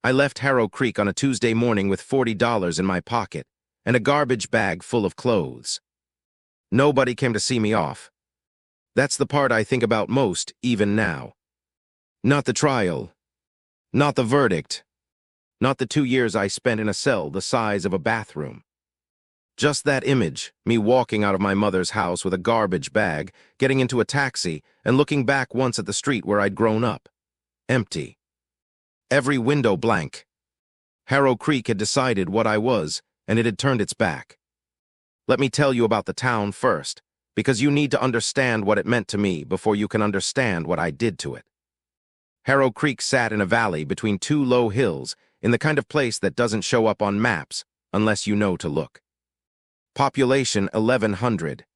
I left Harrow Creek on a Tuesday morning with $40 in my pocket and a garbage bag full of clothes. Nobody came to see me off. That's the part I think about most, even now. Not the trial. Not the verdict. Not the 2 years I spent in a cell the size of a bathroom. Just that image, me walking out of my mother's house with a garbage bag, getting into a taxi, and looking back once at the street where I'd grown up. Empty. Every window blank. Harrow Creek had decided what I was, and it had turned its back. Let me tell you about the town first, because you need to understand what it meant to me before you can understand what I did to it. Harrow Creek sat in a valley between two low hills, in the kind of place that doesn't show up on maps unless you know to look. Population 1,100.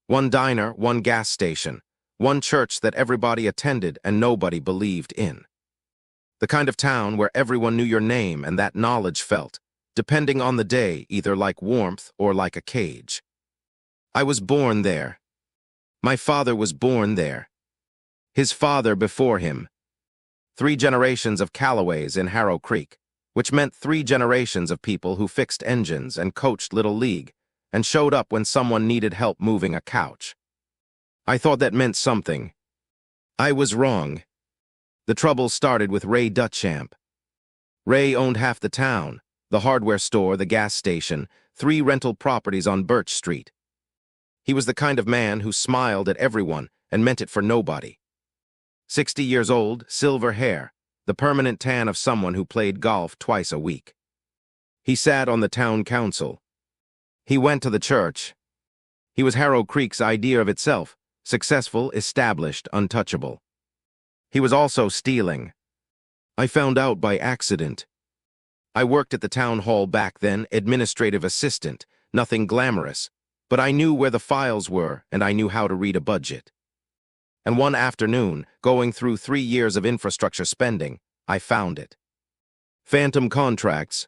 One diner, one gas station, one church that everybody attended and nobody believed in. The kind of town where everyone knew your name and that knowledge felt, depending on the day, either like warmth or like a cage. I was born there. My father was born there. His father before him. 3 generations of Callaways in Harrow Creek, which meant 3 generations of people who fixed engines and coached Little League and showed up when someone needed help moving a couch. I thought that meant something. I was wrong. The trouble started with Ray Duchamp. Ray owned half the town, the hardware store, the gas station, 3 rental properties on Birch Street. He was the kind of man who smiled at everyone and meant it for nobody. 60 years old, silver hair, the permanent tan of someone who played golf twice a week. He sat on the town council. He went to the church. He was Harrow Creek's idea of itself, successful, established, untouchable. He was also stealing. I found out by accident. I worked at the town hall back then, administrative assistant, nothing glamorous, but I knew where the files were and I knew how to read a budget. And one afternoon, going through 3 years of infrastructure spending, I found it. Phantom contracts.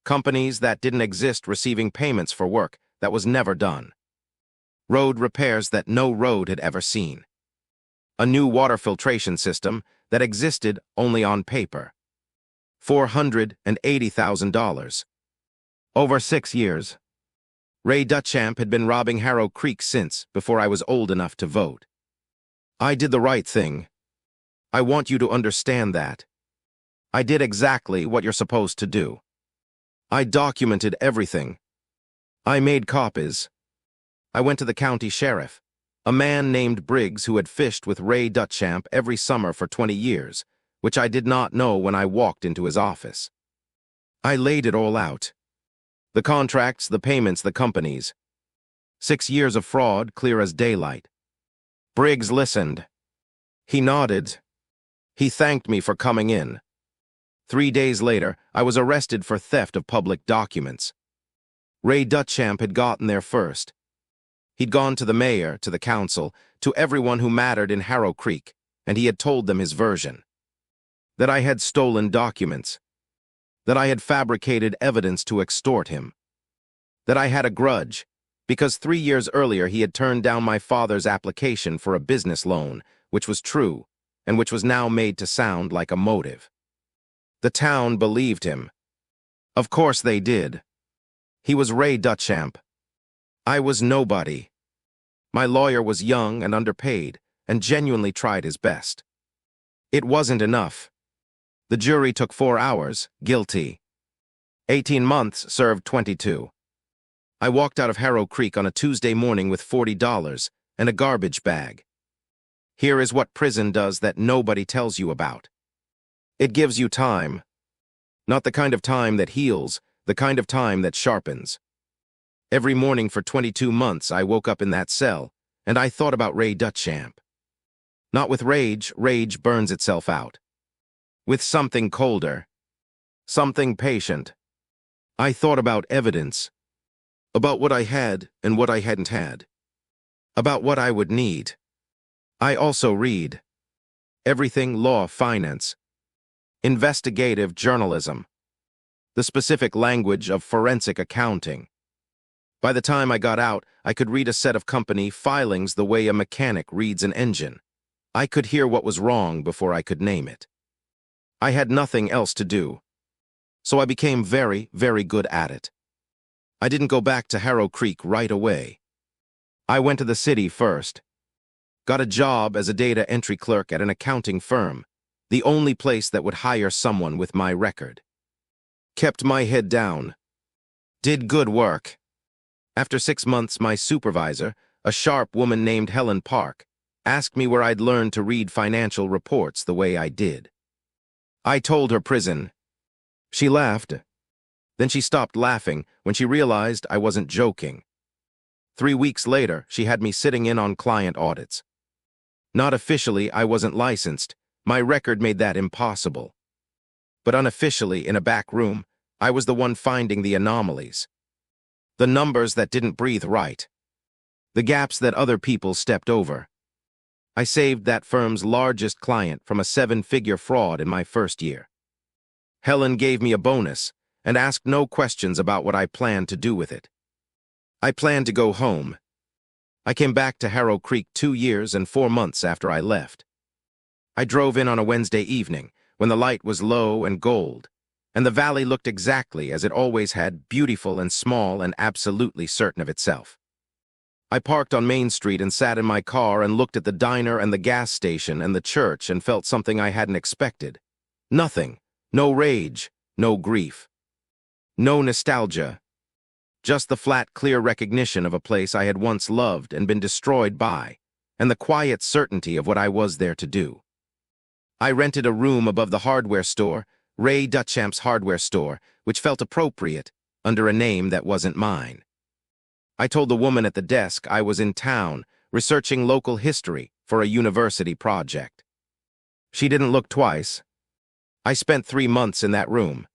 Companies that didn't exist receiving payments for work that was never done. Road repairs that no road had ever seen. A new water filtration system that existed only on paper. $480,000. Over 6 years. Ray Duchamp had been robbing Harrow Creek since before I was old enough to vote. I did the right thing. I want you to understand that. I did exactly what you're supposed to do. I documented everything. I made copies. I went to the county sheriff, a man named Briggs who had fished with Ray Duchamp every summer for 20 years, which I did not know when I walked into his office. I laid it all out. The contracts, the payments, the companies. 6 years of fraud, clear as daylight. Briggs listened. He nodded. He thanked me for coming in. 3 days later, I was arrested for theft of public documents. Ray Duchamp had gotten there first. He'd gone to the mayor, to the council, to everyone who mattered in Harrow Creek, and he had told them his version. That I had stolen documents. That I had fabricated evidence to extort him. That I had a grudge, because 3 years earlier he had turned down my father's application for a business loan, which was true, and which was now made to sound like a motive. The town believed him. Of course they did. He was Ray Duchamp. I was nobody. My lawyer was young and underpaid, and genuinely tried his best. It wasn't enough. The jury took 4 hours, guilty. 18 months, served 22. I walked out of Harrow Creek on a Tuesday morning with $40 and a garbage bag. Here is what prison does that nobody tells you about. It gives you time. Not the kind of time that heals, the kind of time that sharpens. Every morning for 22 months I woke up in that cell, and I thought about Ray Duchamp. Not with rage, rage burns itself out. With something colder. Something patient. I thought about evidence. About what I had and what I hadn't had. About what I would need. I also read. Everything law, finance. Investigative journalism. The specific language of forensic accounting. By the time I got out, I could read a set of company filings the way a mechanic reads an engine. I could hear what was wrong before I could name it. I had nothing else to do, so I became very, very good at it. I didn't go back to Harrow Creek right away. I went to the city first. Got a job as a data entry clerk at an accounting firm, the only place that would hire someone with my record. Kept my head down. Did good work. After 6 months, my supervisor, a sharp woman named Helen Park, asked me where I'd learned to read financial reports the way I did. I told her prison. She laughed. Then she stopped laughing when she realized I wasn't joking. 3 weeks later, she had me sitting in on client audits. Not officially, I wasn't licensed. My record made that impossible. But unofficially, in a back room, I was the one finding the anomalies. The numbers that didn't breathe right. The gaps that other people stepped over. I saved that firm's largest client from a 7-figure fraud in my first year. Helen gave me a bonus and asked no questions about what I planned to do with it. I planned to go home. I came back to Harrow Creek 2 years and 4 months after I left. I drove in on a Wednesday evening when the light was low and gold, and the valley looked exactly as it always had, beautiful and small and absolutely certain of itself. I parked on Main Street and sat in my car and looked at the diner and the gas station and the church and felt something I hadn't expected. Nothing. No rage. No grief. No nostalgia. Just the flat, clear recognition of a place I had once loved and been destroyed by, and the quiet certainty of what I was there to do. I rented a room above the hardware store, Ray Duchamp's hardware store, which felt appropriate, under a name that wasn't mine. I told the woman at the desk I was in town, researching local history for a university project. She didn't look twice. I spent 3 months in that room.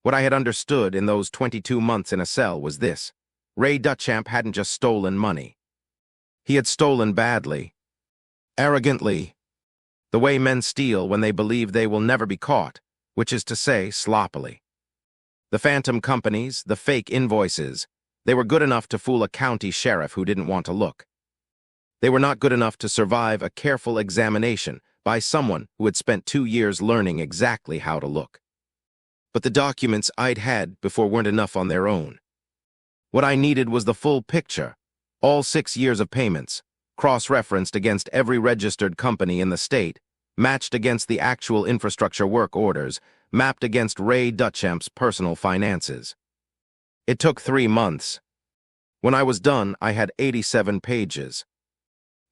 What I had understood in those 22 months in a cell was this: Ray Duchamp hadn't just stolen money. He had stolen badly. Arrogantly. The way men steal when they believe they will never be caught, which is to say, sloppily. The phantom companies, the fake invoices, they were good enough to fool a county sheriff who didn't want to look. They were not good enough to survive a careful examination by someone who had spent 2 years learning exactly how to look. But the documents I'd had before weren't enough on their own. What I needed was the full picture, all 6 years of payments, cross-referenced against every registered company in the state, matched against the actual infrastructure work orders, mapped against Ray Duchamp's personal finances. It took 3 months. When I was done, I had 87 pages.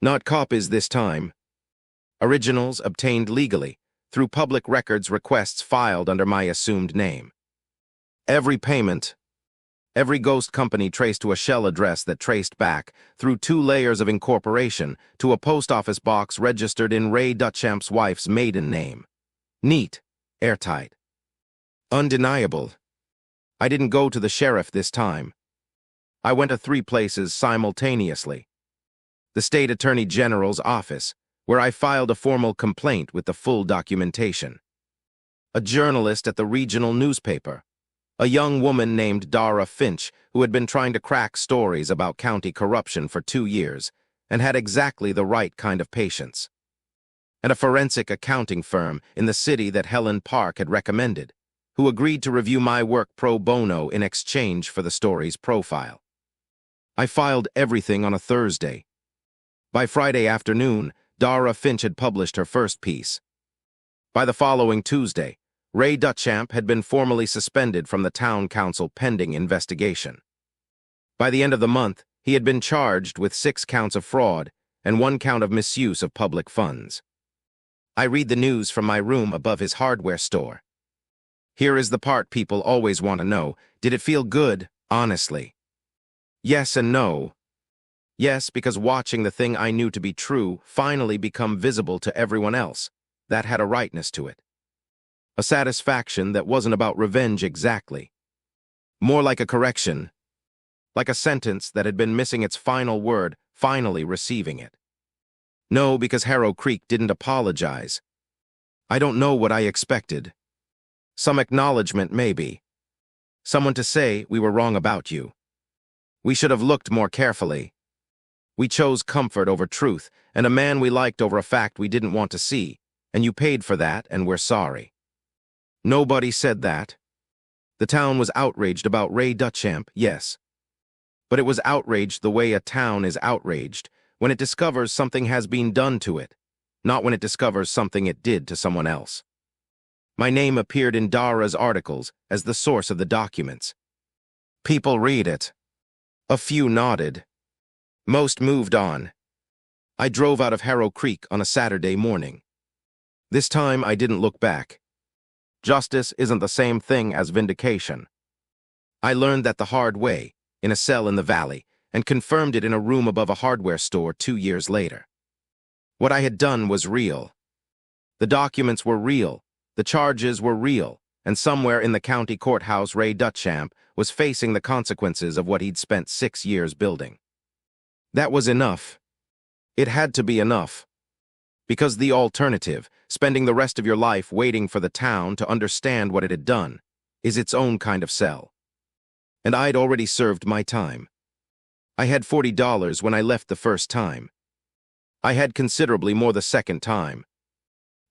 Not copies this time. Originals obtained legally, through public records requests filed under my assumed name. Every payment, every ghost company traced to a shell address that traced back, through 2 layers of incorporation, to a post office box registered in Ray Duchamp's wife's maiden name. Neat, airtight. Undeniable. I didn't go to the sheriff this time. I went to 3 places simultaneously. The State Attorney General's office, where I filed a formal complaint with the full documentation. A journalist at the regional newspaper. A young woman named Dara Finch, who had been trying to crack stories about county corruption for 2 years, and had exactly the right kind of patience. And a forensic accounting firm in the city that Helen Park had recommended, who agreed to review my work pro bono in exchange for the story's profile. I filed everything on a Thursday. By Friday afternoon, Dara Finch had published her first piece. By the following Tuesday, Ray Duchamp had been formally suspended from the town council pending investigation. By the end of the month, he had been charged with 6 counts of fraud and 1 count of misuse of public funds. I read the news from my room above his hardware store. Here is the part people always want to know. Did it feel good, honestly? Yes and no. Yes, because watching the thing I knew to be true finally become visible to everyone else, that had a rightness to it. A satisfaction that wasn't about revenge exactly. More like a correction. Like a sentence that had been missing its final word, finally receiving it. No, because Harrow Creek didn't apologize. I don't know what I expected. Some acknowledgement, maybe. Someone to say we were wrong about you. We should have looked more carefully. We chose comfort over truth, and a man we liked over a fact we didn't want to see, and you paid for that, and we're sorry. Nobody said that. The town was outraged about Ray Duchamp, yes. But it was outraged the way a town is outraged when it discovers something has been done to it, not when it discovers something it did to someone else. My name appeared in Dara's articles as the source of the documents. People read it. A few nodded. Most moved on. I drove out of Harrow Creek on a Saturday morning. This time I didn't look back. Justice isn't the same thing as vindication. I learned that the hard way, in a cell in the valley, and confirmed it in a room above a hardware store 2 years later. What I had done was real. The documents were real, the charges were real, and somewhere in the county courthouse Ray Duchamp was facing the consequences of what he'd spent 6 years building. That was enough. It had to be enough. Because the alternative, spending the rest of your life waiting for the town to understand what it had done, is its own kind of cell. And I'd already served my time. I had $40 when I left the first time. I had considerably more the second time.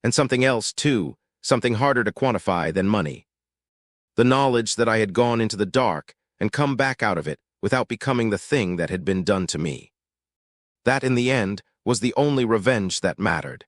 And something else, too, something harder to quantify than money. The knowledge that I had gone into the dark and come back out of it without becoming the thing that had been done to me. That, in the end, was the only revenge that mattered.